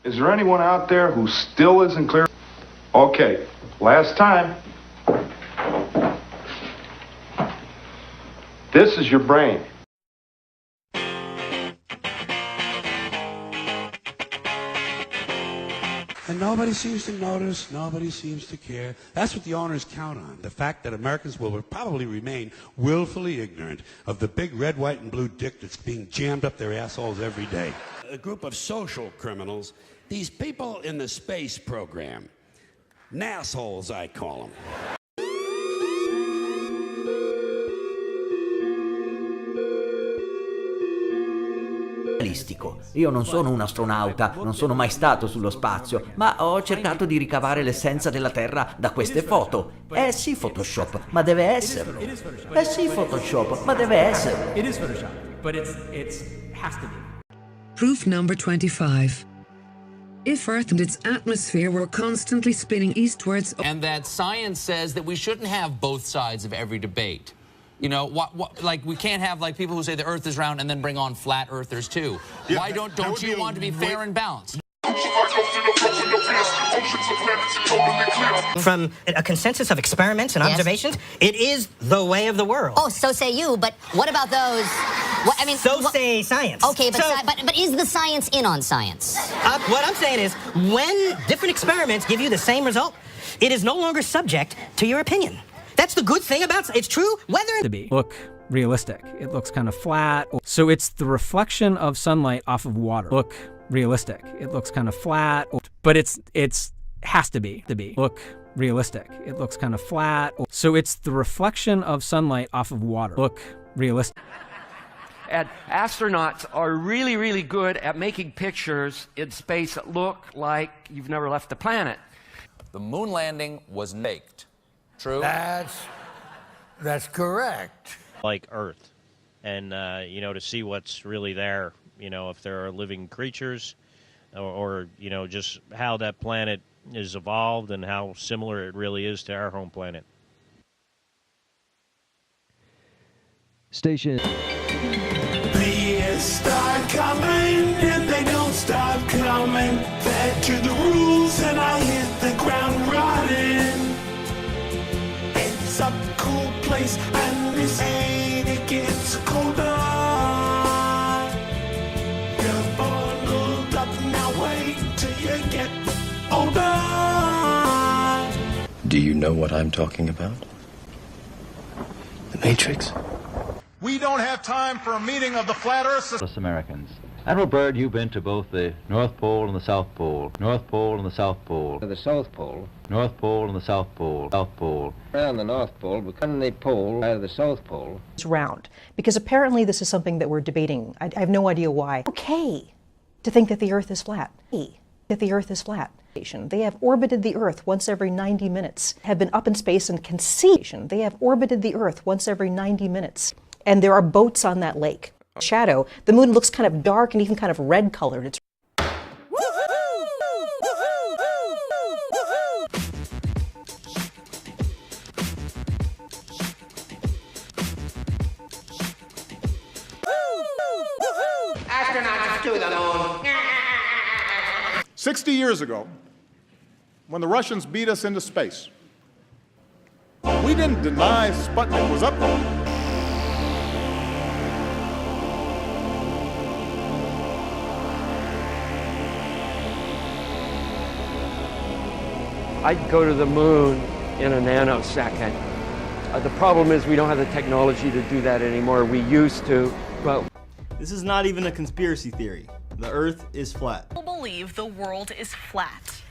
Is there anyone out there who still isn't clear? Okay, last time. This is your brain. And nobody seems to notice, nobody seems to care. That's what the owners count on, the fact that Americans will probably remain willfully ignorant of the big red, white, and blue dick that's being jammed up their assholes every day. A group of social criminals, these people in the space program, nassholes I call them. Io non sono un astronauta, non sono mai stato sullo spazio, ma ho cercato di ricavare l'essenza della Terra da queste foto. Sì Photoshop, ma deve esserlo. Sì Photoshop, ma deve esserlo. It is Photoshop, but it has to be. Proof number 25. If Earth and its atmosphere were constantly spinning eastwards... And that science says that we shouldn't have both sides of every debate. You know, like we can't have like people who say the Earth is round and then bring on flat earthers too. Yeah, why don't you want to be fair and balanced? From a consensus of experiments and observations, it is the way of the world. Oh, so say you, but what about those? What, I mean, say science. Okay, but is the science in on science? What I'm saying is, when different experiments give you the same result, it is no longer subject to your opinion. That's the good thing about it's true whether to be look realistic. It looks kind of flat. So it's the reflection of sunlight off of water. Look realistic. It looks kind of flat, but it's has to be look realistic. It looks kind of flat. So it's the reflection of sunlight off of water. Look realistic. And astronauts are really, really good at making pictures in space that look like you've never left the planet. The moon landing was faked. True? That's correct. Like Earth, and you know, to see what's really there, you know, if there are living creatures, or you know, just how that planet is evolved and how similar it really is to our home planet. Station. The years start coming and they don't stop coming. Back to the rules and I hit the ground running. It's a cool place and this ain't it gets colder. You're bundled up now, wait till you get older. Do you know what I'm talking about? The Matrix. We don't have time for a meeting of the Flat Earth. Americans. Admiral Byrd, you've been to both the North Pole and the South Pole. North Pole and the South Pole. The South Pole. North Pole and the South Pole. South Pole. Around the North Pole, but on the pole out of the South Pole. It's round, because apparently this is something that we're debating. I have no idea why. Okay, to think that the Earth is flat. That the Earth is flat. They have orbited the Earth once every 90 minutes, have been up in space and can see. They have orbited the Earth once every 90 minutes, and there are boats on that lake. Shadow, the moon looks kind of dark and even kind of red colored. It's Astronauts to the moon. 60 years ago, when the Russians beat us into space, we didn't deny Sputnik was up there. I'd go to the moon in a nanosecond. The problem is we don't have the technology to do that anymore. We used to, but... This is not even a conspiracy theory. The Earth is flat. People believe the world is flat.